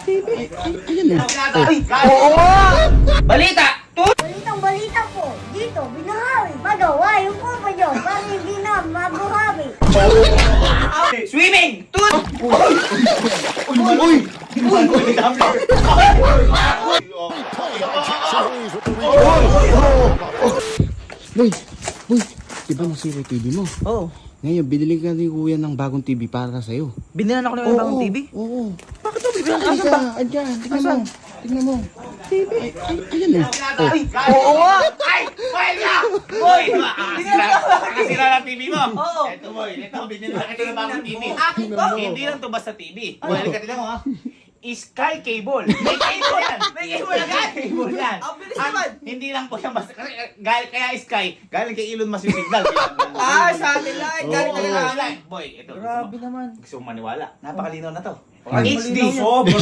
TV. Ayan na. Oo nga! Balita! Balitang-balita po. Dito, binahawi. Magawa yung kupa nyo. Para hindi na mabuhawi. Swimming! Tut! Uy! Boy! Boy! Diba nasira yung TV mo? Oo. Ngayon, binili ka ni Kuya ng bagong TV para sa'yo. Binilan ako ng bagong TV? Oo. Bakit mo bibilan? Asan Asan ba? Andyan, tignan mo. Tignan mo. TV. Ayan na. Oo nga! Ay! Mahal ka! Boy! Nakasira ng TV mo? Oo. Eto boy, ito binili na kita ng bagong TV. Akin to! Hindi lang to basta TV. Boy, halika tignan mo ha. Sky Cable. May cable yan. May cable agad. Cable yan. Ang bilis naman. Hindi lang po yan basta. Kaya Sky, galing kay Elon Musk yung signal. Ah, satellite! Galing ka na lang. Boy, ito. Grabe naman. Gusto mo maniwala. Napakalinaw na to. Ay, HD. malinaw yan.